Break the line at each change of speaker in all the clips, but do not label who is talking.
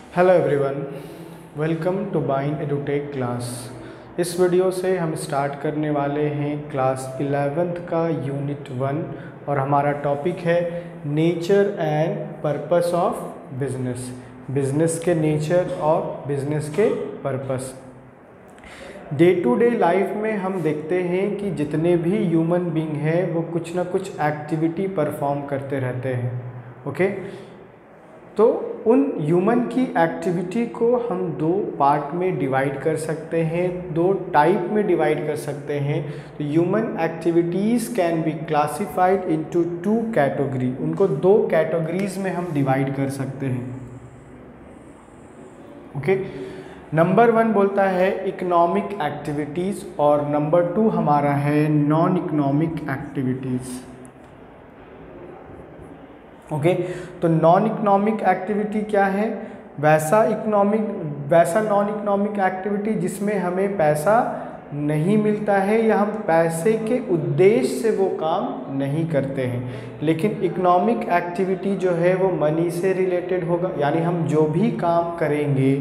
Hello everyone, welcome to बाइन edutech class. इस video से हम स्टार्ट करने वाले हैं क्लास 11th का यूनिट 1 और हमारा टॉपिक है nature and purpose of business. Business के नेचर और बिजनेस के purpose. Day to day life में हम देखते हैं कि जितने भी ह्यूमन बीइंग हैं वो कुछ ना कुछ एक्टिविटी परफॉर्म करते रहते हैं। ओके, तो उन ह्यूमन की एक्टिविटी को हम दो पार्ट में डिवाइड कर सकते हैं, दो टाइप में डिवाइड कर सकते हैं। तो human activities can be classified into two category. उनको दो कैटेगरीज में हम डिवाइड कर सकते हैं। ओके, नंबर 1 बोलता है इकोनॉमिक एक्टिविटीज़ और नंबर 2 हमारा है नॉन इकोनॉमिक एक्टिविटीज़। ओके, तो नॉन इकोनॉमिक एक्टिविटी क्या है? वैसा नॉन इकोनॉमिक एक्टिविटी जिसमें हमें पैसा नहीं मिलता है या हम पैसे के उद्देश्य से वो काम नहीं करते हैं। लेकिन इकोनॉमिक एक्टिविटी जो है वो मनी से रिलेटेड होगा, यानी हम जो भी काम करेंगे,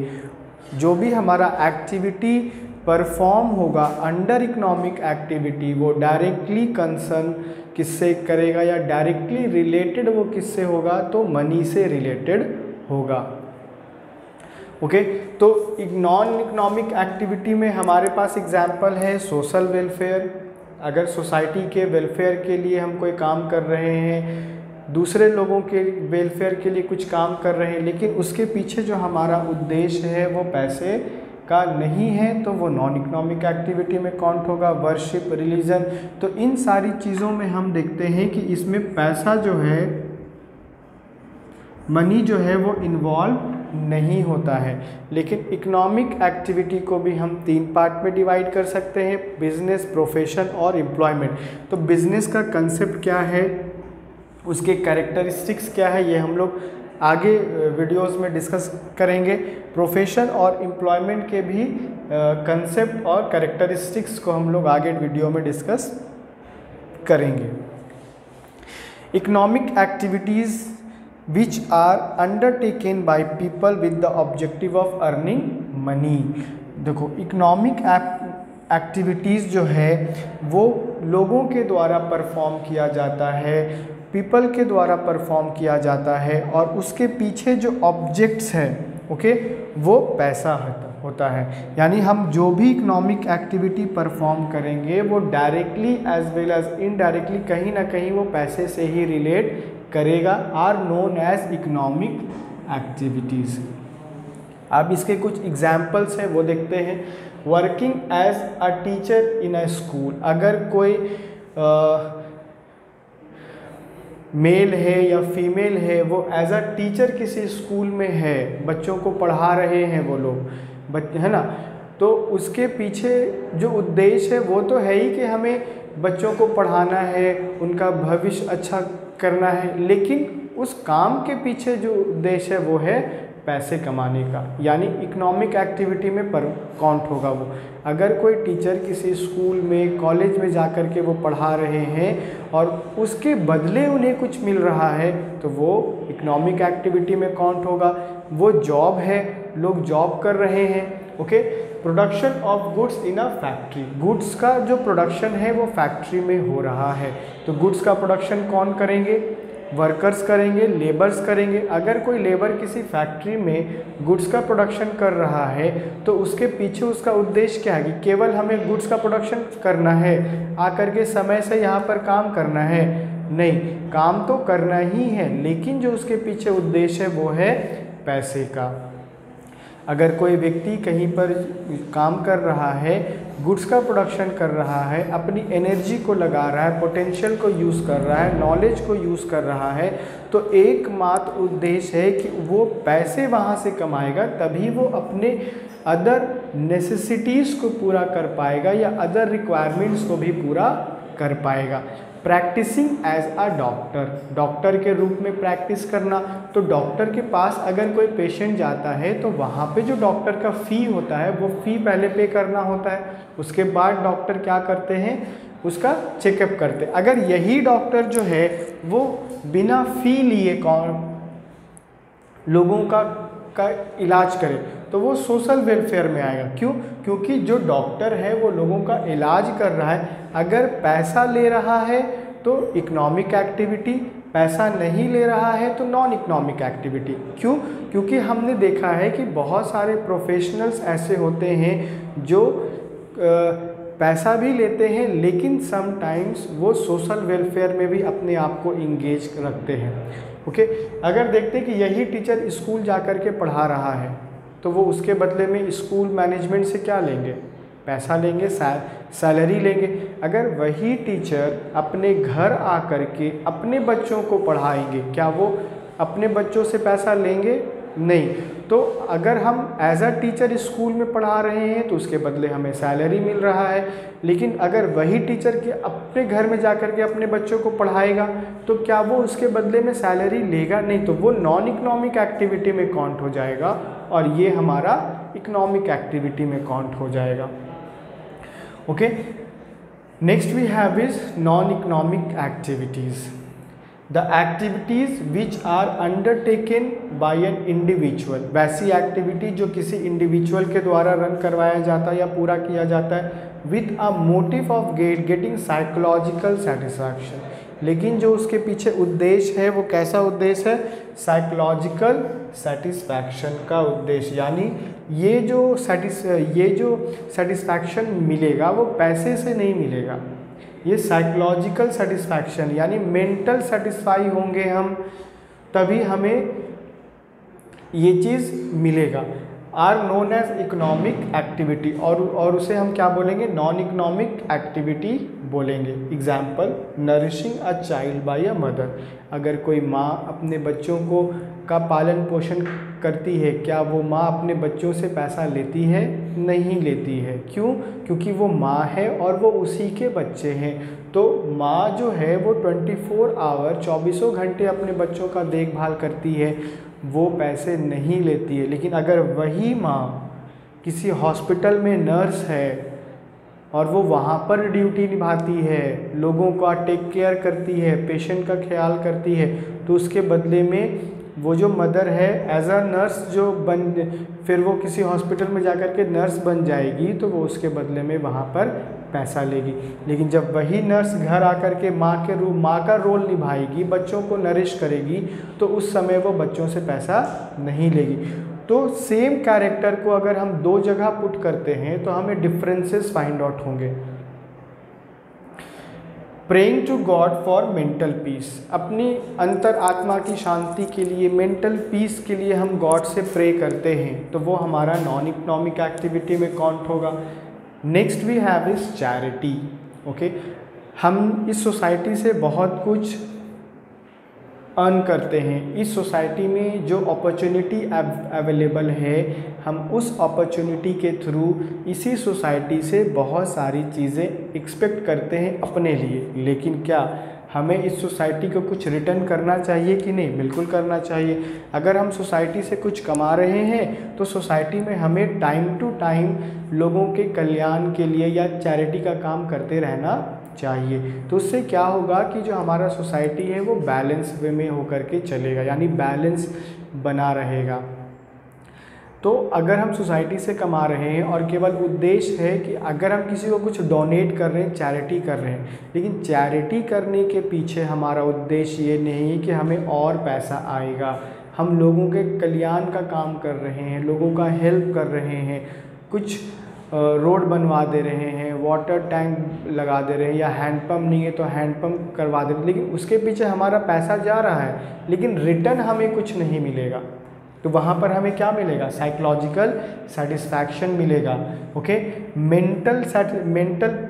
जो भी हमारा एक्टिविटी परफॉर्म होगा अंडर इकोनॉमिक एक्टिविटी, वो डायरेक्टली कंसर्न किससे करेगा या डायरेक्टली रिलेटेड वो किससे होगा? तो मनी से रिलेटेड होगा। ओके, तो नॉन इकोनॉमिक एक्टिविटी में हमारे पास एग्जांपल है सोशल वेलफेयर। अगर सोसाइटी के वेलफेयर के लिए हम कोई काम कर रहे हैं, दूसरे लोगों के वेलफेयर के लिए कुछ काम कर रहे हैं, लेकिन उसके पीछे जो हमारा उद्देश्य है वो पैसे का नहीं है, तो वो नॉन इकोनॉमिक एक्टिविटी में काउंट होगा। वर्शिप, रिलीजन, तो इन सारी चीज़ों में हम देखते हैं कि इसमें पैसा जो है, मनी जो है वो इन्वॉल्व नहीं होता है। लेकिन इकोनॉमिक एक्टिविटी को भी हम 3 पार्ट में डिवाइड कर सकते हैं, बिजनेस, प्रोफेशन और एम्प्लॉयमेंट। तो बिजनेस का कंसेप्ट क्या है, उसके कैरेक्टरिस्टिक्स क्या है, ये हम लोग आगे वीडियोस में डिस्कस करेंगे। प्रोफेशन और एम्प्लॉयमेंट के भी कंसेप्ट और कैरेक्टरिस्टिक्स को हम लोग आगे वीडियो में डिस्कस करेंगे। Economic activities which are undertaken by people with the objective of earning money. देखो, इकोनॉमिक एक्टिविटीज़ जो है वो लोगों के द्वारा परफॉर्म किया जाता है, पीपल के द्वारा परफॉर्म किया जाता है, और उसके पीछे जो ऑब्जेक्ट्स हैं, ओके, वो पैसा होता है। यानी हम जो भी इकोनॉमिक एक्टिविटी परफॉर्म करेंगे वो directly as well as indirectly कहीं ना कहीं वो पैसे से ही रिलेट करेगा, are known as economic activities. अब इसके कुछ एग्जाम्पल्स हैं वो देखते हैं। Working as a teacher in a school. अगर कोई मेल है या फीमेल है, वो एज अ टीचर किसी स्कूल में है, बच्चों को पढ़ा रहे हैं वो लोग, है ना, तो उसके पीछे जो उद्देश्य है वो तो है ही कि हमें बच्चों को पढ़ाना है, उनका भविष्य अच्छा करना है, लेकिन उस काम के पीछे जो उद्देश्य है वो है पैसे कमाने का, यानी इकोनॉमिक एक्टिविटी में काउंट होगा वो। अगर कोई टीचर किसी स्कूल में, कॉलेज में जाकर के वो पढ़ा रहे हैं और उसके बदले उन्हें कुछ मिल रहा है, तो वो इकोनॉमिक एक्टिविटी में काउंट होगा। वो जॉब है, लोग जॉब कर रहे हैं। Okay, production of goods in a factory. Goods का जो प्रोडक्शन है वो फैक्ट्री में हो रहा है, तो गुड्स का प्रोडक्शन कौन करेंगे? वर्कर्स करेंगे, लेबर्स करेंगे। अगर कोई लेबर किसी फैक्ट्री में गुड्स का प्रोडक्शन कर रहा है तो उसके पीछे उसका उद्देश्य क्या है कि केवल हमें गुड्स का प्रोडक्शन करना है, आकर के समय से यहाँ पर काम करना है? नहीं, काम तो करना ही है, लेकिन जो उसके पीछे उद्देश्य है वो है पैसे का। अगर कोई व्यक्ति कहीं पर काम कर रहा है, गुड्स का प्रोडक्शन कर रहा है, अपनी एनर्जी को लगा रहा है, पोटेंशियल को यूज़ कर रहा है, नॉलेज को यूज़ कर रहा है, तो एकमात्र उद्देश्य है कि वो पैसे वहाँ से कमाएगा, तभी वो अपने अदर नेसेसिटीज़ को पूरा कर पाएगा या अदर रिक्वायरमेंट्स को भी पूरा कर पाएगा। Practising as a doctor, doctor के रूप में प्रैक्टिस करना। तो डॉक्टर के पास अगर कोई पेशेंट जाता है तो वहाँ पे जो डॉक्टर का फ़ी होता है वो फ़ी पहले पे करना होता है, उसके बाद डॉक्टर क्या करते हैं? उसका चेकअप करते। अगर यही डॉक्टर जो है वो बिना फ़ी लिए लोगों का का इलाज करे तो वो सोशल वेलफेयर में आएगा। क्यों? क्योंकि जो डॉक्टर है वो लोगों का इलाज कर रहा है। अगर पैसा ले रहा है तो इकोनॉमिक एक्टिविटी, पैसा नहीं ले रहा है तो नॉन इकोनॉमिक एक्टिविटी। क्यों? क्योंकि हमने देखा है कि बहुत सारे प्रोफेशनल्स ऐसे होते हैं जो पैसा भी लेते हैं लेकिन समटाइम्स वो सोशल वेलफेयर में भी अपने आप को इंगेज रखते हैं। ओके, अगर देखते हैं कि यही टीचर स्कूल जा कर के पढ़ा रहा है तो वो उसके बदले में स्कूल मैनेजमेंट से क्या लेंगे? पैसा लेंगे, सैलरी लेंगे। अगर वही टीचर अपने घर आ कर के अपने बच्चों को पढ़ाएंगे, क्या वो अपने बच्चों से पैसा लेंगे? नहीं। तो अगर हम एज अ टीचर स्कूल में पढ़ा रहे हैं तो उसके बदले हमें सैलरी मिल रहा है, लेकिन अगर वही टीचर के अपने घर में जा कर के अपने बच्चों को पढ़ाएगा तो क्या वो उसके बदले में सैलरी लेगा? नहीं। तो वो नॉन इकोनॉमिक एक्टिविटी में काउंट हो जाएगा और ये हमारा इकोनॉमिक एक्टिविटी में काउंट हो जाएगा। Okay, next we have is non economic activities. The activities which are undertaken by an individual, वैसी एक्टिविटी जो किसी इंडिविजुअल के द्वारा रन करवाया जाता है या पूरा किया जाता है with a motive of getting psychological satisfaction, लेकिन जो उसके पीछे उद्देश्य है वो कैसा उद्देश्य है? साइकोलॉजिकल सेटिस्फैक्शन का उद्देश्य। यानी ये जो सेटिस्फैक्शन मिलेगा वो पैसे से नहीं मिलेगा, ये साइकोलॉजिकल सेटिस्फैक्शन यानी मेंटल सेटिस्फाई होंगे हम, तभी हमें ये चीज़ मिलेगा। Are known as economic activity, और उसे हम क्या बोलेंगे? नॉन इकोनॉमिक एक्टिविटी बोलेंगे। Example, nourishing a child by a mother. अगर कोई माँ अपने बच्चों को का पालन पोषण करती है, क्या वो माँ अपने बच्चों से पैसा लेती है? नहीं लेती है। क्यों? क्योंकि वो माँ है और वो उसी के बच्चे हैं। तो माँ जो है वो 24 आवर 24 घंटे अपने बच्चों का देखभाल करती है, वो पैसे नहीं लेती है। लेकिन अगर वही माँ किसी हॉस्पिटल में नर्स है और वो वहाँ पर ड्यूटी निभाती है, लोगों का टेक केयर करती है, पेशेंट का ख्याल करती है, तो उसके बदले में वो जो मदर है एज अ नर्स फिर वो किसी हॉस्पिटल में जाकर के नर्स बन जाएगी तो वो उसके बदले में वहाँ पर पैसा लेगी। लेकिन जब वही नर्स घर आकर के माँ का रोल निभाएगी, बच्चों को नरिश करेगी, तो उस समय वो बच्चों से पैसा नहीं लेगी। तो सेम कैरेक्टर को अगर हम दो जगह पुट करते हैं तो हमें डिफरेंसेस फाइंड आउट होंगे। Praying to God for mental peace, अपनी अंतर आत्मा की शांति के लिए, मेंटल पीस के लिए हम गॉड से प्रे करते हैं, तो वो हमारा नॉन इकोनॉमिक एक्टिविटी में काउंट होगा। Next we have is charity. Okay, हम इस सोसाइटी से बहुत कुछ अर्न करते हैं। इस सोसाइटी में जो अपॉर्चुनिटी अवेलेबल है, हम उस अपॉर्चुनिटी के थ्रू इसी सोसाइटी से बहुत सारी चीज़ें एक्सपेक्ट करते हैं अपने लिए। लेकिन क्या हमें इस सोसाइटी को कुछ रिटर्न करना चाहिए कि नहीं? बिल्कुल करना चाहिए। अगर हम सोसाइटी से कुछ कमा रहे हैं तो सोसाइटी में हमें टाइम टू टाइम लोगों के कल्याण के लिए या चैरिटी का काम करते रहना चाहिए। तो उससे क्या होगा कि जो हमारा सोसाइटी है वो बैलेंस वे में होकर के चलेगा, यानी बैलेंस बना रहेगा। तो अगर हम सोसाइटी से कमा रहे हैं और केवल उद्देश्य है कि अगर हम किसी को कुछ डोनेट कर रहे हैं, चैरिटी कर रहे हैं, लेकिन चैरिटी करने के पीछे हमारा उद्देश्य ये नहीं है कि हमें और पैसा आएगा, हम लोगों के कल्याण का काम कर रहे हैं, लोगों का हेल्प कर रहे हैं, कुछ रोड बनवा दे रहे हैं, वाटर टैंक लगा दे रहे हैं, या हैंडपम्प नहीं है तो हैंडपम्प करवा दे रहे हैं, लेकिन उसके पीछे हमारा पैसा जा रहा है लेकिन रिटर्न हमें कुछ नहीं मिलेगा, तो वहाँ पर हमें क्या मिलेगा? साइकोलॉजिकल सेटिस्फैक्शन मिलेगा। ओके, मेंटल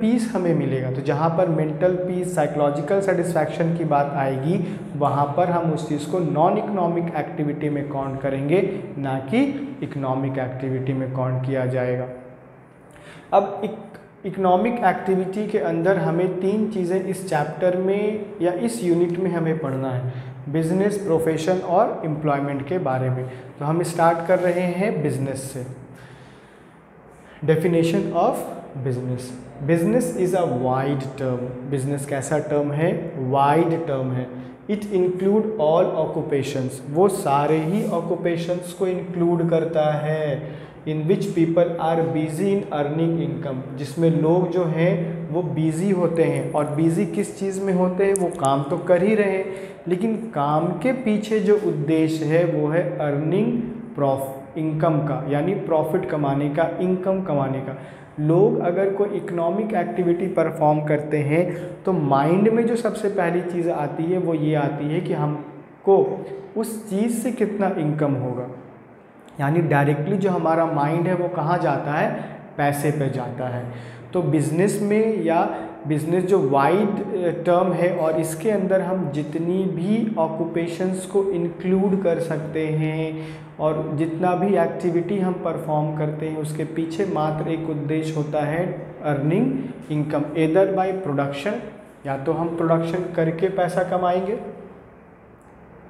पीस हमें मिलेगा। तो जहाँ पर मेंटल पीस, साइकोलॉजिकल सेटिस्फैक्शन की बात आएगी, वहाँ पर हम उस चीज़ को नॉन इकोनॉमिक एक्टिविटी में काउंट करेंगे, ना कि इकोनॉमिक एक्टिविटी में काउंट किया जाएगा। अब इकोनॉमिक एक्टिविटी के अंदर हमें तीन चीज़ें इस चैप्टर में या इस यूनिट में हमें पढ़ना है, बिजनेस, प्रोफेशन और एम्प्लॉयमेंट के बारे में। तो हम स्टार्ट कर रहे हैं बिजनेस से। Definition of business. Business is a wide term. Business कैसा टर्म है? वाइड टर्म है। इट इंक्लूड ऑल ऑक्यूपेशंस, वो सारे ही ऑक्यूपेशंस को इंक्लूड करता है। In which people are busy in earning income, जिसमें लोग जो हैं वो बिजी होते हैं। और बिजी किस चीज़ में होते हैं? वो काम तो कर ही रहे हैं, लेकिन काम के पीछे जो उद्देश्य है वो है अर्निंग इनकम का, यानी प्रॉफिट कमाने का, इनकम कमाने का। लोग अगर कोई इकोनॉमिक एक्टिविटी परफॉर्म करते हैं तो माइंड में जो सबसे पहली चीज़ आती है वो ये आती है कि हमको उस चीज़ से कितना इनकम होगा। यानी डायरेक्टली जो हमारा माइंड है वो कहाँ जाता है? पैसे पे जाता है। तो बिज़नेस में, या बिज़नेस जो वाइड टर्म है और इसके अंदर हम जितनी भी ऑक्यूपेशंस को इंक्लूड कर सकते हैं और जितना भी एक्टिविटी हम परफॉर्म करते हैं उसके पीछे मात्र एक उद्देश्य होता है earning income, either by production, या तो हम प्रोडक्शन करके पैसा कमाएंगे।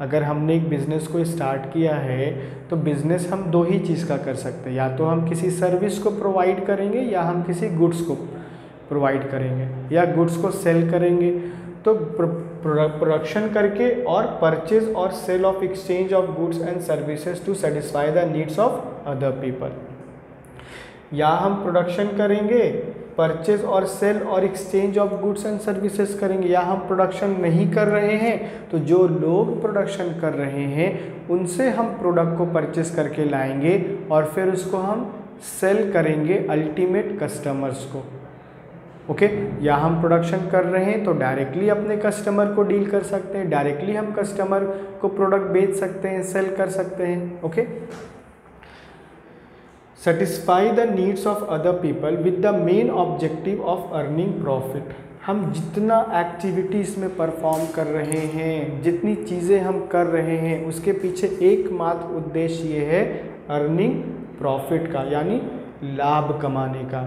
अगर हमने एक बिज़नेस को स्टार्ट किया है तो बिज़नेस हम दो ही चीज़ का कर सकते हैं, या तो हम किसी सर्विस को प्रोवाइड करेंगे या हम किसी गुड्स को प्रोवाइड करेंगे या गुड्स को सेल करेंगे। तो प्रोडक्शन करके और परचेज और sale of exchange of goods and services to satisfy the needs of other people, या हम प्रोडक्शन करेंगे, परचेज और सेल और exchange of goods and services करेंगे, या हम प्रोडक्शन नहीं कर रहे हैं तो जो लोग प्रोडक्शन कर रहे हैं उनसे हम प्रोडक्ट को परचेज करके लाएंगे और फिर उसको हम सेल करेंगे अल्टीमेट कस्टमर्स को। ओके, या हम प्रोडक्शन कर रहे हैं तो डायरेक्टली अपने कस्टमर को डील कर सकते हैं, डायरेक्टली हम कस्टमर को प्रोडक्ट बेच सकते हैं, सेल कर सकते हैं। Okay, satisfy the needs of other people with the main objective of earning profit. हम जितना एक्टिविटीज़ में परफॉर्म कर रहे हैं, जितनी चीज़ें हम कर रहे हैं, उसके पीछे एकमात्र उद्देश्य ये है अर्निंग प्रॉफिट का, यानी लाभ कमाने का।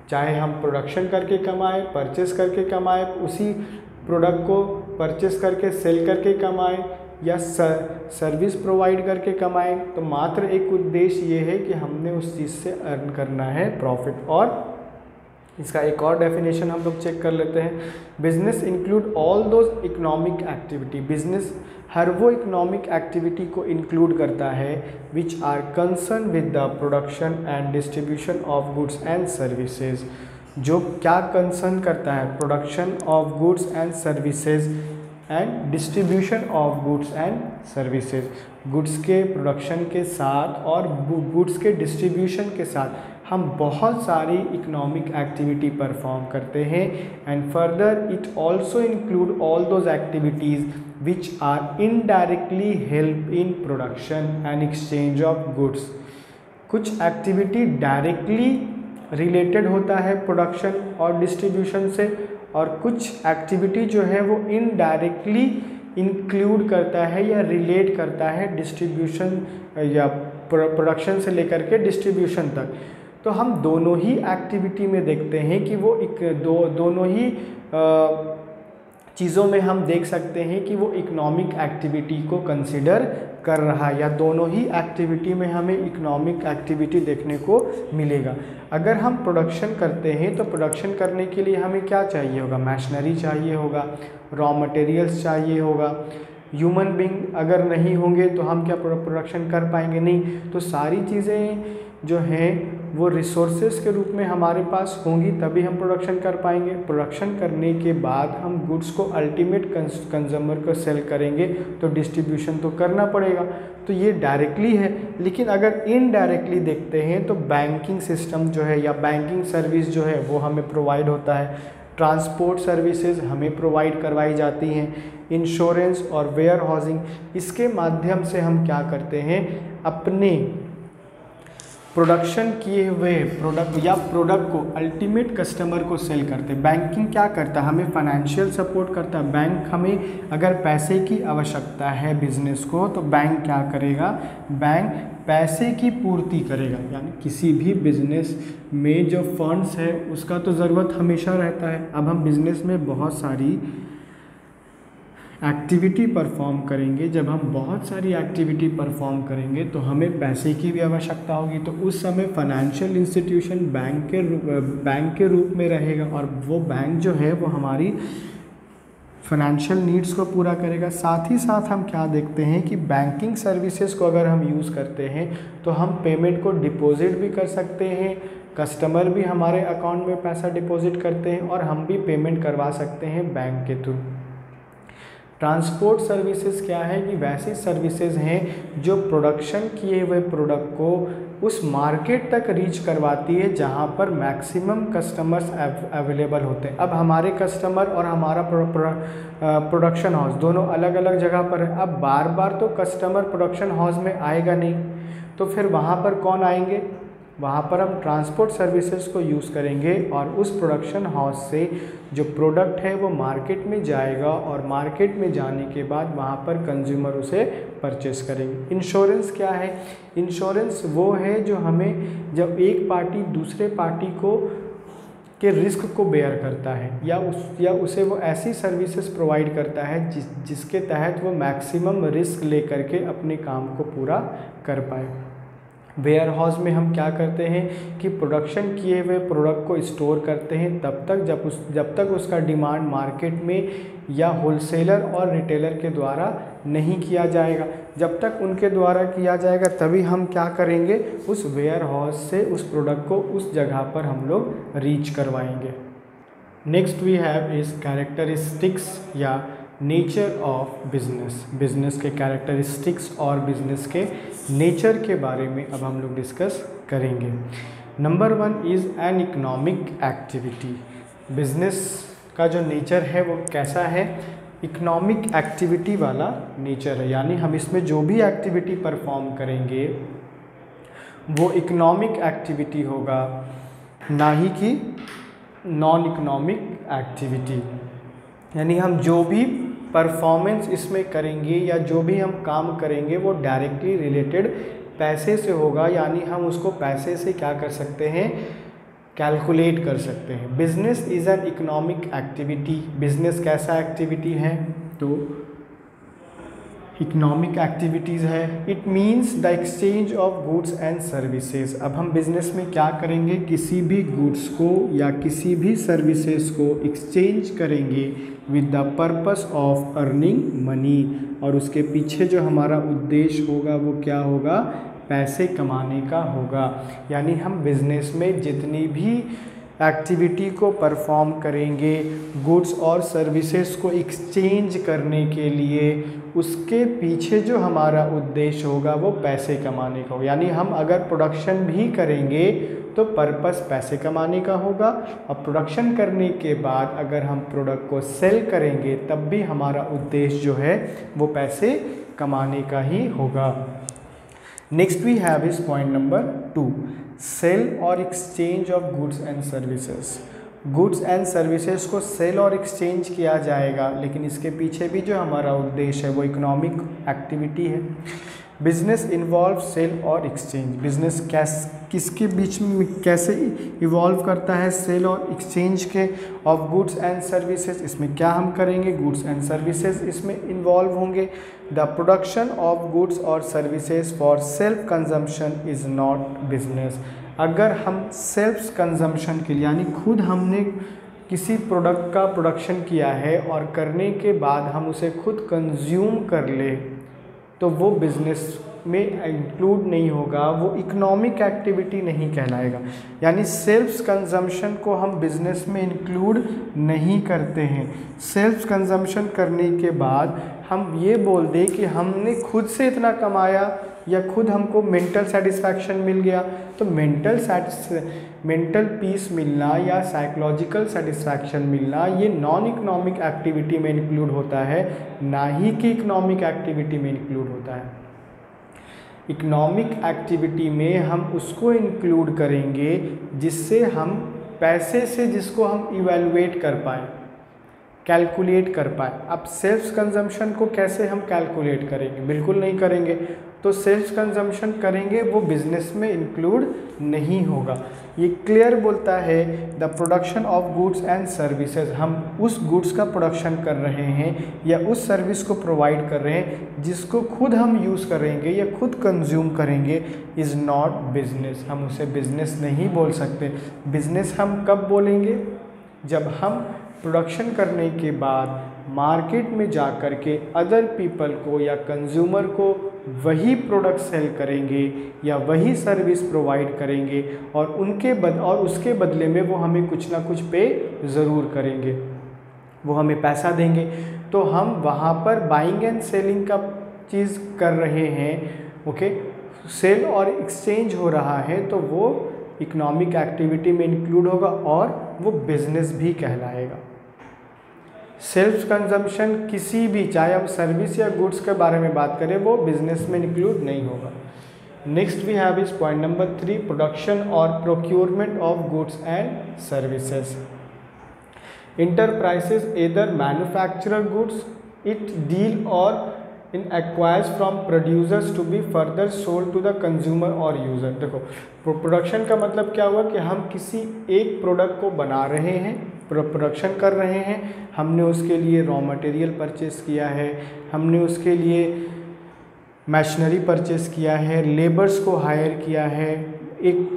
चाहे हम प्रोडक्शन करके कमाएं, परचेस करके कमाएं, उसी प्रोडक्ट को परचेस करके सेल करके कमाएं, या सर्विस प्रोवाइड करके कमाएं, तो मात्र एक उद्देश्य ये है कि हमने उस चीज़ से अर्न करना है प्रॉफिट। और इसका एक और डेफिनेशन हम लोग चेक कर लेते हैं। Business include all those economic activity, business हर वो इकोनॉमिक एक्टिविटी को इंक्लूड करता है which are concern with the production and distribution of goods and services, जो क्या कंसर्न करता है? Production of goods and services and distribution of goods and services. Goods के प्रोडक्शन के साथ और गुड्स के डिस्ट्रीब्यूशन के साथ हम बहुत सारी इकोनॉमिक एक्टिविटी परफॉर्म करते हैं। And further it also include all those activities which are indirectly help in production and exchange of goods. कुछ एक्टिविटी डायरेक्टली रिलेटेड होता है प्रोडक्शन और डिस्ट्रीब्यूशन से, और कुछ एक्टिविटी जो है वो इनडायरेक्टली इंक्लूड करता है या रिलेट करता है डिस्ट्रीब्यूशन या प्रोडक्शन से लेकर के डिस्ट्रीब्यूशन तक। तो हम दोनों ही एक्टिविटी में देखते हैं कि वो दोनों ही चीज़ों में हम देख सकते हैं कि वो इकोनॉमिक एक्टिविटी को कंसिडर कर रहा है, या दोनों ही एक्टिविटी में हमें इकोनॉमिक एक्टिविटी देखने को मिलेगा। अगर हम प्रोडक्शन करते हैं तो प्रोडक्शन करने के लिए हमें क्या चाहिए होगा? मशीनरी चाहिए होगा, रॉ मटेरियल्स चाहिए होगा। ह्यूमन बीइंग अगर नहीं होंगे तो हम क्या प्रोडक्शन कर पाएंगे? नहीं। तो सारी चीज़ें जो हैं वो रिसोर्सेज के रूप में हमारे पास होंगी, तभी हम प्रोडक्शन कर पाएंगे। प्रोडक्शन करने के बाद हम गुड्स को अल्टीमेट कंज्यूमर को सेल करेंगे तो डिस्ट्रीब्यूशन तो करना पड़ेगा। तो ये डायरेक्टली है, लेकिन अगर इनडायरेक्टली देखते हैं तो बैंकिंग सिस्टम जो है या बैंकिंग सर्विस जो है वो हमें प्रोवाइड होता है, ट्रांसपोर्ट सर्विसेज हमें प्रोवाइड करवाई जाती हैं, इंश्योरेंस और वेयर हाउसिंग, इसके माध्यम से हम क्या करते हैं? अपने प्रोडक्शन किए हुए प्रोडक्ट को अल्टीमेट कस्टमर को सेल करते हैं। बैंकिंग क्या करता है? हमें फाइनेंशियल सपोर्ट करता है। बैंक हमें अगर पैसे की आवश्यकता है बिजनेस को, तो बैंक क्या करेगा? बैंक पैसे की पूर्ति करेगा। यानी किसी भी बिजनेस में जो फंड्स है उसका तो ज़रूरत हमेशा रहता है। अब हम बिजनेस में बहुत सारी एक्टिविटी परफॉर्म करेंगे, जब हम बहुत सारी एक्टिविटी परफॉर्म करेंगे तो हमें पैसे की भी आवश्यकता होगी। तो उस समय फाइनेंशियल इंस्टीट्यूशन बैंक के रूप में रहेगा, और वो बैंक जो है वो हमारी फाइनेंशियल नीड्स को पूरा करेगा। साथ ही साथ हम क्या देखते हैं कि बैंकिंग सर्विसेज को अगर हम यूज़ करते हैं तो हम पेमेंट को डिपॉजिट भी कर सकते हैं, कस्टमर भी हमारे अकाउंट में पैसा डिपॉजिट करते हैं और हम भी पेमेंट करवा सकते हैं बैंक के थ्रू। ट्रांसपोर्ट सर्विसेज क्या है कि वैसी सर्विसेज हैं जो प्रोडक्शन किए हुए प्रोडक्ट को उस मार्केट तक रीच करवाती है जहां पर मैक्सिमम कस्टमर्स अवेलेबल होते हैं। अब हमारे कस्टमर और हमारा प्रोडक्शन हाउस दोनों अलग अलग जगह पर है। अब बार बार तो कस्टमर प्रोडक्शन हाउस में आएगा नहीं, तो फिर वहां पर कौन आएंगे? वहाँ पर हम ट्रांसपोर्ट सर्विसेज को यूज़ करेंगे और उस प्रोडक्शन हाउस से जो प्रोडक्ट है वो मार्केट में जाएगा और मार्केट में जाने के बाद वहाँ पर कंज्यूमर उसे परचेस करेंगे। इंश्योरेंस क्या है? इंश्योरेंस वो है जो हमें जब एक पार्टी दूसरे पार्टी को के रिस्क को बेयर करता है या उसे वो ऐसी सर्विसेज प्रोवाइड करता है जिसके तहत वो मैक्सिमम रिस्क लेकर के अपने काम को पूरा कर पाए। वेयर हाउस में हम क्या करते हैं कि प्रोडक्शन किए हुए प्रोडक्ट को स्टोर करते हैं तब तक जब तक उसका डिमांड मार्केट में या होलसेलर और रिटेलर के द्वारा नहीं किया जाएगा। जब तक उनके द्वारा किया जाएगा तभी हम क्या करेंगे, उस वेयर हाउस से उस प्रोडक्ट को उस जगह पर हम लोग रीच करवाएंगे। Next we have is characteristics या नेचर ऑफ बिजनेस। बिजनेस के कैरेक्टरिस्टिक्स और बिजनेस के नेचर के बारे में अब हम लोग डिस्कस करेंगे। Number 1 is an economic activity. Business का जो नेचर है वो कैसा है? इकोनॉमिक एक्टिविटी वाला नेचर है, यानी हम इसमें जो भी एक्टिविटी परफॉर्म करेंगे वो इकोनॉमिक एक्टिविटी होगा, ना ही कि नॉन इकोनॉमिक एक्टिविटी। यानी हम जो भी परफॉर्मेंस इसमें करेंगे या जो भी हम काम करेंगे वो डायरेक्टली रिलेटेड पैसे से होगा, यानी हम उसको पैसे से क्या कर सकते हैं, कैलकुलेट कर सकते हैं। Business is an economic activity. Business कैसा एक्टिविटी है? तो इकोनॉमिक एक्टिविटीज़ है। It means the exchange of goods and services. अब हम बिजनेस में क्या करेंगे, किसी भी गुड्स को या किसी भी सर्विसेज को एक्सचेंज करेंगे with the purpose of earning money, और उसके पीछे जो हमारा उद्देश्य होगा वो क्या होगा, पैसे कमाने का होगा। यानी हम बिजनेस में जितनी भी एक्टिविटी को परफॉर्म करेंगे गुड्स और सर्विसेज को एक्सचेंज करने के लिए, उसके पीछे जो हमारा उद्देश्य होगा वो पैसे कमाने का होगा। यानी हम अगर प्रोडक्शन भी करेंगे तो पर्पस पैसे कमाने का होगा, और प्रोडक्शन करने के बाद अगर हम प्रोडक्ट को सेल करेंगे तब भी हमारा उद्देश्य जो है वो पैसे कमाने का ही होगा। Next we have is point number 2, sale और exchange of goods and services. Goods and services को सेल और एक्सचेंज किया जाएगा, लेकिन इसके पीछे भी जो हमारा उद्देश्य है वो इकोनॉमिक एक्टिविटी है। बिजनेस इन्वॉल्व सेल और एक्सचेंज। बिजनेस किसके बीच में कैसे इवॉल्व करता है, सेल और एक्सचेंज के ऑफ गुड्स एंड सर्विसेज। इसमें क्या हम करेंगे, गुड्स एंड सर्विसेज इसमें इन्वॉल्व होंगे। द प्रोडक्शन ऑफ गुड्स और services for self consumption is not business. अगर हम सेल्फ कंजम्पशन के लिए, यानी खुद हमने किसी प्रोडक्ट का प्रोडक्शन किया है और करने के बाद हम उसे खुद कंज्यूम कर ले, तो वो बिज़नेस में इंक्लूड नहीं होगा, वो इकोनॉमिक एक्टिविटी नहीं कहलाएगा। यानी सेल्फ कंजम्पशन को हम बिज़नेस में इंक्लूड नहीं करते हैं। सेल्फ कंजम्पशन करने के बाद हम ये बोल दें कि हमने खुद से इतना कमाया या खुद हमको मेंटल सेटिस्फैक्शन मिल गया, तो मेंटल पीस मिलना या साइकोलॉजिकल सेटिस्फैक्शन मिलना ये नॉन इकोनॉमिक एक्टिविटी में इंक्लूड होता है, ना ही कि इकोनॉमिक एक्टिविटी में इंक्लूड होता है। इकोनॉमिक एक्टिविटी में हम उसको इंक्लूड करेंगे जिससे हम पैसे से जिसको हम इवैल्यूएट कर पाएँ, कैलकुलेट कर पाए। अब सेल्फ कंजम्पशन को कैसे हम कैलकुलेट करेंगे, बिल्कुल नहीं करेंगे। तो सेल्फ कंजम्पशन करेंगे वो बिजनेस में इंक्लूड नहीं होगा। ये क्लियर बोलता है the production of goods and services. हम उस गुड्स का प्रोडक्शन कर रहे हैं या उस सर्विस को प्रोवाइड कर रहे हैं जिसको खुद हम यूज़ करेंगे या खुद कंज्यूम करेंगे, इज़ नॉट बिजनेस। हम उसे बिजनेस नहीं बोल सकते। बिजनेस हम कब बोलेंगे, जब हम प्रोडक्शन करने के बाद मार्केट में जा कर के अदर पीपल को या कंज्यूमर को वही प्रोडक्ट सेल करेंगे या वही सर्विस प्रोवाइड करेंगे और उसके बदले में वो हमें कुछ ना कुछ पे ज़रूर करेंगे, वो हमें पैसा देंगे। तो हम वहाँ पर बाइंग एंड सेलिंग का चीज़ कर रहे हैं, ओके, सेल और एक्सचेंज हो रहा है, तो वो इकोनॉमिक एक्टिविटी में इंक्लूड होगा और वो बिजनेस भी कहलाएगा। सेल्फ कंजम्पशन किसी भी, चाहे हम सर्विस या गुड्स के बारे में बात करें, वो बिजनेस में इंक्लूड नहीं होगा। Next we have is point number 3, production और procurement of goods and services. Enterprises either manufacture goods, it deal or in acquires from producers to be further sold to the consumer or user। देखो, production का मतलब क्या हुआ कि हम किसी एक प्रोडक्ट को बना रहे हैं, प्रोडक्शन कर रहे हैं, हमने उसके लिए रॉ मटेरियल परचेस किया है, हमने उसके लिए मशीनरी परचेस किया है, लेबर्स को हायर किया है, एक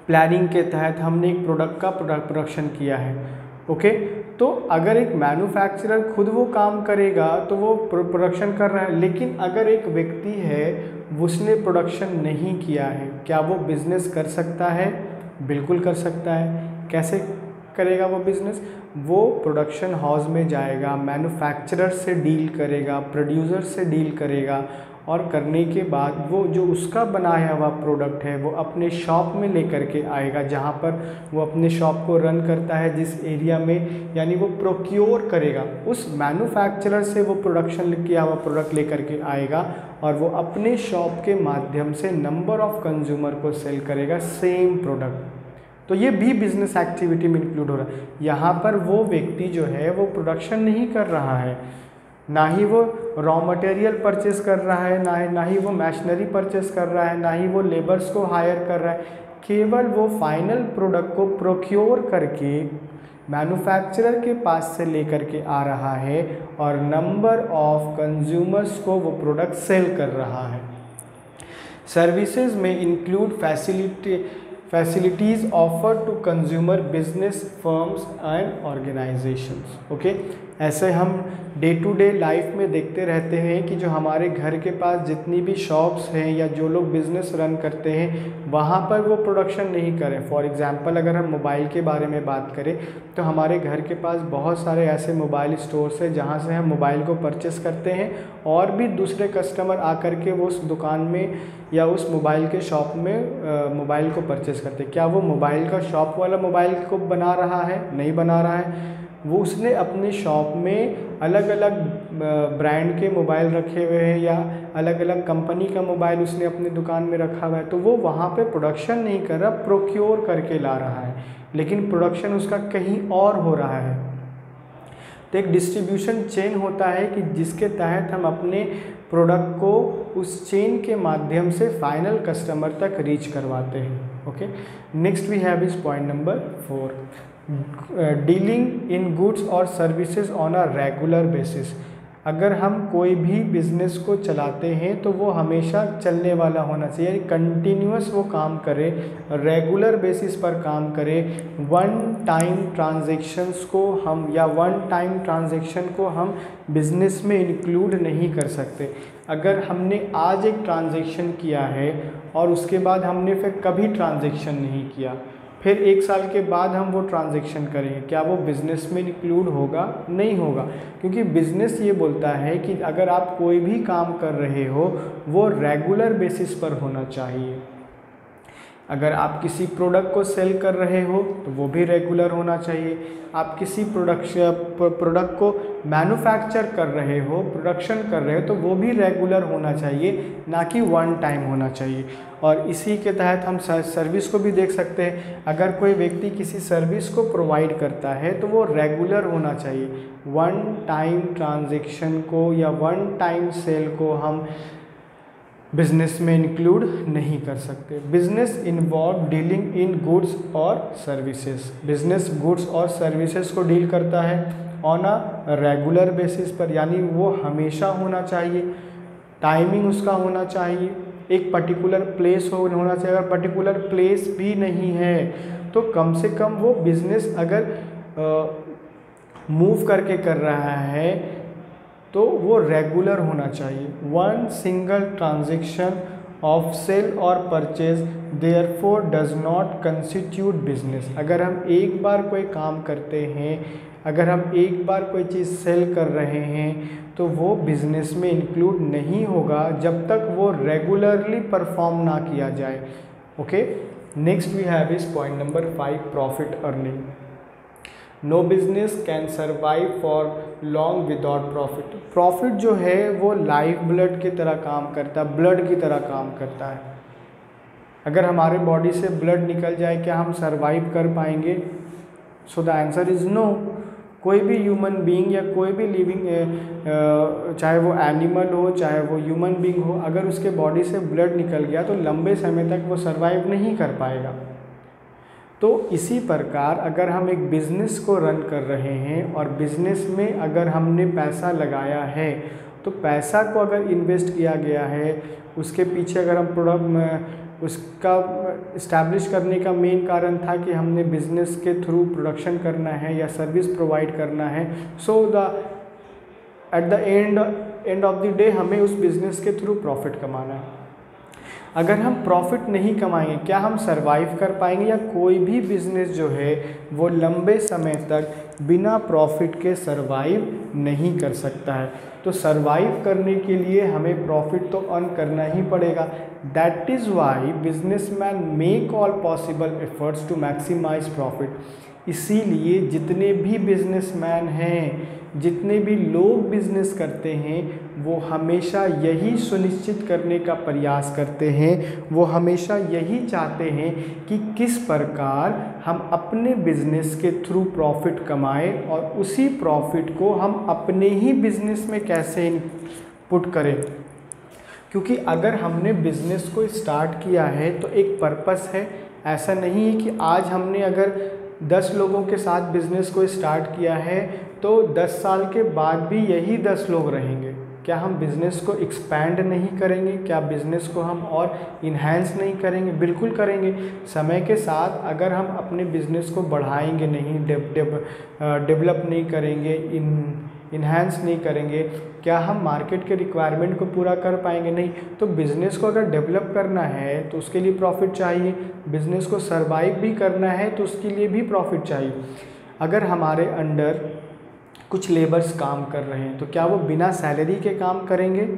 प्लानिंग के तहत हमने एक प्रोडक्ट का प्रोडक्शन किया है, ओके। तो अगर एक मैन्युफैक्चरर खुद वो काम करेगा तो वो प्रोडक्शन कर रहा है, लेकिन अगर एक व्यक्ति है उसने प्रोडक्शन नहीं किया है, क्या वो बिज़नेस कर सकता है? बिल्कुल कर सकता है। कैसे करेगा वो बिज़नेस? वो प्रोडक्शन हाउस में जाएगा, मैन्युफैक्चरर से डील करेगा, प्रोड्यूसर से डील करेगा और करने के बाद वो जो उसका बनाया हुआ प्रोडक्ट है वो अपने शॉप में लेकर के आएगा, जहाँ पर वो अपने शॉप को रन करता है, जिस एरिया में, यानी वो प्रोक्योर करेगा उस मैन्युफैक्चरर से, वो प्रोडक्शन किया हुआ प्रोडक्ट लेकर के आएगा और वो अपने शॉप के माध्यम से नंबर ऑफ कंज्यूमर को सेल करेगा सेम प्रोडक्ट। तो ये भी बिजनेस एक्टिविटी में इंक्लूड हो रहा है। यहाँ पर वो व्यक्ति जो है वो प्रोडक्शन नहीं कर रहा है, ना ही वो रॉ मटेरियल परचेस कर रहा है, ना ही वो मशीनरी परचेस कर रहा है, ना ही वो लेबर्स को हायर कर रहा है, केवल वो फाइनल प्रोडक्ट को प्रोक्योर करके मैन्युफैक्चरर के पास से लेकर के आ रहा है और नंबर ऑफ कंज्यूमर्स को वो प्रोडक्ट सेल कर रहा है। सर्विसेज में include facilities offer to consumer, business, firms and organisations, okay. ऐसे हम डे टू डे लाइफ में देखते रहते हैं कि जो हमारे घर के पास जितनी भी शॉप्स हैं या जो लोग बिज़नेस रन करते हैं वहाँ पर वो प्रोडक्शन नहीं करें। फॉर एग्जांपल अगर हम मोबाइल के बारे में बात करें तो हमारे घर के पास बहुत सारे ऐसे मोबाइल स्टोर्स हैं जहाँ से हम मोबाइल को परचेस करते हैं और भी दूसरे कस्टमर आकर के वो उस दुकान में या उस मोबाइल के शॉप में मोबाइल को परचेस करते हैं। क्या वो मोबाइल का शॉप वाला मोबाइल को बना रहा है? नहीं बना रहा है। वो उसने अपने शॉप में अलग अलग ब्रांड के मोबाइल रखे हुए हैं या अलग अलग कंपनी का मोबाइल उसने अपनी दुकान में रखा हुआ है, तो वो वहाँ पे प्रोडक्शन नहीं कर रहा, प्रोक्योर करके ला रहा है, लेकिन प्रोडक्शन उसका कहीं और हो रहा है। तो एक डिस्ट्रीब्यूशन चेन होता है कि जिसके तहत हम अपने प्रोडक्ट को उस चेन के माध्यम से फाइनल कस्टमर तक रीच करवाते हैं, okay. Next we have is point number 4, dealing in goods और services on a regular basis. अगर हम कोई भी बिज़नेस को चलाते हैं तो वो हमेशा चलने वाला होना चाहिए, यानी कंटिन्यूअस वो काम करे, रेगुलर बेसिस पर काम करे। वन टाइम ट्रांजैक्शंस को हम या वन टाइम ट्रांजैक्शन को हम बिज़नेस में इंक्लूड नहीं कर सकते। अगर हमने आज एक ट्रांजैक्शन किया है और उसके बाद हमने फिर कभी ट्रांजैक्शन नहीं किया, फिर 1 साल के बाद हम वो ट्रांजैक्शन करेंगे, क्या वो बिज़नेस में इंक्लूड होगा? नहीं होगा, क्योंकि बिज़नेस ये बोलता है कि अगर आप कोई भी काम कर रहे हो वो रेगुलर बेसिस पर होना चाहिए। अगर आप किसी प्रोडक्ट को सेल कर रहे हो तो वो भी रेगुलर होना चाहिए। आप किसी प्रोडक्ट को मैन्युफैक्चर कर रहे हो, प्रोडक्शन कर रहे हो, तो वो भी रेगुलर होना चाहिए, ना कि वन टाइम होना चाहिए। और इसी के तहत हम सर्विस को भी देख सकते हैं। अगर कोई व्यक्ति किसी सर्विस को प्रोवाइड करता है तो वो रेगुलर होना चाहिए। वन टाइम ट्रांजैक्शन को या वन टाइम सेल को हम बिजनेस में इंक्लूड नहीं कर सकते। Business involve dealing in goods और सर्विसेज। बिजनेस गुड्स और सर्विसेज को डील करता है ऑन अ रेगुलर बेसिस पर, यानी वो हमेशा होना चाहिए, टाइमिंग उसका होना चाहिए, एक पर्टिकुलर प्लेस होना चाहिए। अगर पर्टिकुलर प्लेस भी नहीं है तो कम से कम वो बिज़नेस अगर मूव करके कर रहा है तो वो रेगुलर होना चाहिए। One single transaction of sale और purchase therefore does not constitute business. अगर हम एक बार कोई काम करते हैं, अगर हम एक बार कोई चीज़ सेल कर रहे हैं तो वो बिजनेस में इंक्लूड नहीं होगा जब तक वो रेगुलरली परफॉर्म ना किया जाए। Okay, next we have is point number 5, profit earning. No business can survive for long without profit. Profit जो है वो लाइफ ब्लड की तरह काम करता है, ब्लड की तरह काम करता है। अगर हमारे बॉडी से ब्लड निकल जाए क्या हम सर्वाइव कर पाएंगे? So the answer is no. कोई भी ह्यूमन बीइंग या कोई भी लिविंग चाहे वो एनिमल हो चाहे वो ह्यूमन बीइंग हो, अगर उसके बॉडी से ब्लड निकल गया तो लंबे समय तक वो सर्वाइव नहीं कर पाएगा। तो इसी प्रकार अगर हम एक बिज़नेस को रन कर रहे हैं और बिज़नेस में अगर हमने पैसा लगाया है तो पैसा को अगर इन्वेस्ट किया गया है, उसके पीछे अगर हम प्रोडक्ट उसका इस्टेब्लिश करने का मेन कारण था कि हमने बिज़नेस के थ्रू प्रोडक्शन करना है या सर्विस प्रोवाइड करना है। So at the end of the day हमें उस बिज़नेस के थ्रू प्रॉफिट कमाना है। अगर हम प्रॉफिट नहीं कमाएंगे क्या हम सरवाइव कर पाएंगे? या कोई भी बिज़नेस जो है वो लंबे समय तक बिना प्रॉफिट के सरवाइव नहीं कर सकता है। तो सरवाइव करने के लिए हमें प्रॉफिट तो अर्न करना ही पड़ेगा। That is why businessman make all possible efforts to maximise profit. इसीलिए जितने भी बिजनेसमैन हैं, जितने भी लोग बिजनेस करते हैं, वो हमेशा यही सुनिश्चित करने का प्रयास करते हैं, वो हमेशा यही चाहते हैं कि किस प्रकार हम अपने बिजनेस के थ्रू प्रॉफिट कमाएं और उसी प्रॉफिट को हम अपने ही बिजनेस में कैसे इनपुट करें। क्योंकि अगर हमने बिजनेस को स्टार्ट किया है तो एक पर्पस है। ऐसा नहीं है कि आज हमने अगर 10 लोगों के साथ बिज़नेस को स्टार्ट किया है तो 10 साल के बाद भी यही 10 लोग रहेंगे। क्या हम बिज़नेस को एक्सपैंड नहीं करेंगे? क्या बिज़नेस को हम और इन्हेंस नहीं करेंगे? बिल्कुल करेंगे। समय के साथ अगर हम अपने बिज़नेस को बढ़ाएंगे नहीं, डेवलप नहीं करेंगे, इन्हेंस नहीं करेंगे, क्या हम मार्केट के रिक्वायरमेंट को पूरा कर पाएंगे? नहीं। तो बिज़नेस को अगर डेवलप करना है तो उसके लिए प्रॉफिट चाहिए, बिज़नेस को सरवाइव भी करना है तो उसके लिए भी प्रॉफिट चाहिए। अगर हमारे अंडर कुछ लेबर्स काम कर रहे हैं तो क्या वो बिना सैलरी के काम करेंगे?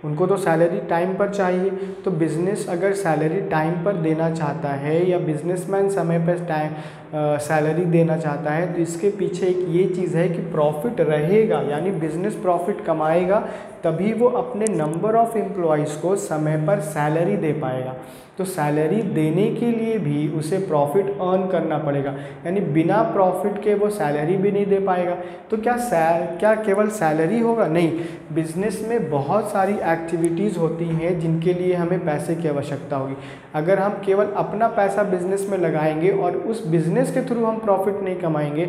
उनको तो सैलरी टाइम पर चाहिए। तो बिज़नेस अगर सैलरी टाइम पर देना चाहता है या बिजनेसमैन समय पर सैलरी देना चाहता है तो इसके पीछे एक ये चीज़ है कि प्रॉफिट रहेगा, यानी बिज़नेस प्रॉफिट कमाएगा तभी वो अपने नंबर ऑफ़ एम्प्लॉइज़ को समय पर सैलरी दे पाएगा। तो सैलरी देने के लिए भी उसे प्रॉफिट अर्न करना पड़ेगा, यानी बिना प्रॉफिट के वो सैलरी भी नहीं दे पाएगा। तो क्या केवल सैलरी होगा? नहीं, बिज़नेस में बहुत सारी एक्टिविटीज़ होती हैं जिनके लिए हमें पैसे की आवश्यकता होगी। अगर हम केवल अपना पैसा बिज़नेस में लगाएंगे और उस बिज़नेस के थ्रू हम प्रॉफिट नहीं कमाएंगे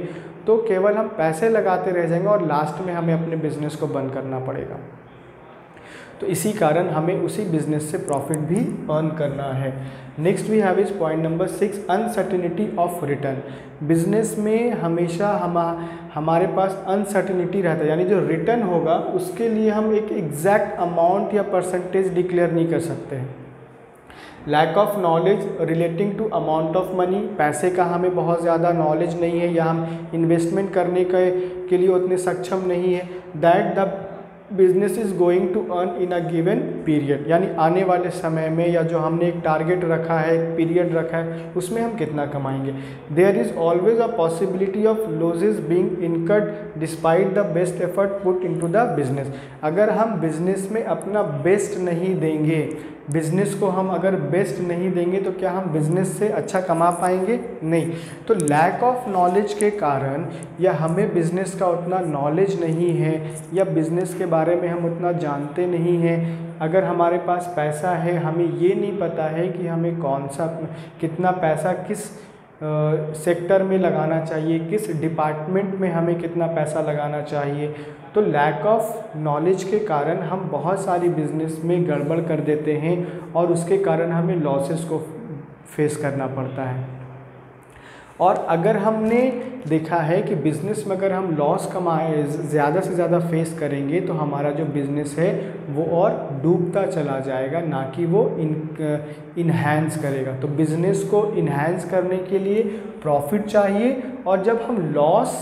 तो केवल हम पैसे लगाते रह जाएंगे और लास्ट में हमें अपने बिज़नेस को बंद करना पड़ेगा। तो इसी कारण हमें उसी बिज़नेस से प्रॉफिट भी अर्न करना है। Next we have is point number 6, uncertainty of return. Business में हमेशा हमारे पास अनसर्टिनिटी रहता है, यानी जो रिटर्न होगा उसके लिए हम एक एग्जैक्ट अमाउंट या परसेंटेज डिक्लेयर नहीं कर सकते हैं। Lack of knowledge relating to amount of money, पैसे का हमें बहुत ज़्यादा नॉलेज नहीं है या हम इन्वेस्टमेंट करने के लिए उतने सक्षम नहीं है। That the business is going to earn in a given period, यानी आने वाले समय में या जो हमने एक टारगेट रखा है, एक पीरियड रखा है, उसमें हम कितना कमाएंगे। There is always a possibility of losses being incurred despite the best effort put into the business. अगर हम बिजनेस में अपना बेस्ट नहीं देंगे, बिज़नेस को हम अगर बेस्ट नहीं देंगे तो क्या हम बिज़नेस से अच्छा कमा पाएंगे? नहीं। तो लैक ऑफ नॉलेज के कारण या हमें बिज़नेस का उतना नॉलेज नहीं है या बिज़नेस के बारे में हम उतना जानते नहीं हैं, अगर हमारे पास पैसा है हमें ये नहीं पता है कि हमें कितना पैसा किस सेक्टर में लगाना चाहिए, किस डिपार्टमेंट में हमें कितना पैसा लगाना चाहिए, तो लैक ऑफ नॉलेज के कारण हम बहुत सारी बिज़नेस में गड़बड़ कर देते हैं और उसके कारण हमें लॉसेस को फेस करना पड़ता है। और अगर हमने देखा है कि बिज़नेस में अगर हम लॉस कमाए ज़्यादा से ज़्यादा फेस करेंगे तो हमारा जो बिज़नेस है वो और डूबता चला जाएगा, ना कि वो इन्हांस करेगा। तो बिज़नेस को इन्हांस करने के लिए प्रॉफिट चाहिए, और जब हम लॉस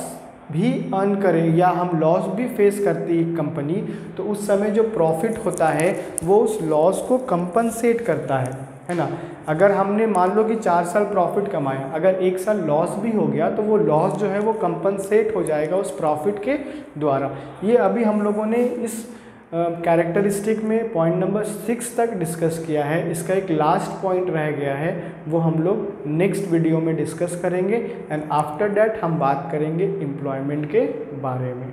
भी अर्न करें या हम लॉस भी फेस करती है कंपनी, तो उस समय जो प्रॉफिट होता है वो उस लॉस को कंपनसेट करता है ना। अगर हमने मान लो कि 4 साल प्रॉफिट कमाया, अगर 1 साल लॉस भी हो गया तो वो लॉस जो है वो कंपनसेट हो जाएगा उस प्रॉफिट के द्वारा। ये अभी हम लोगों ने इस कैरेक्टरिस्टिक में पॉइंट नंबर 6 तक डिस्कस किया है। इसका एक लास्ट पॉइंट रह गया है, वो हम लोग नेक्स्ट वीडियो में डिस्कस करेंगे, एंड आफ्टर दैट हम बात करेंगे एम्प्लॉयमेंट के बारे में।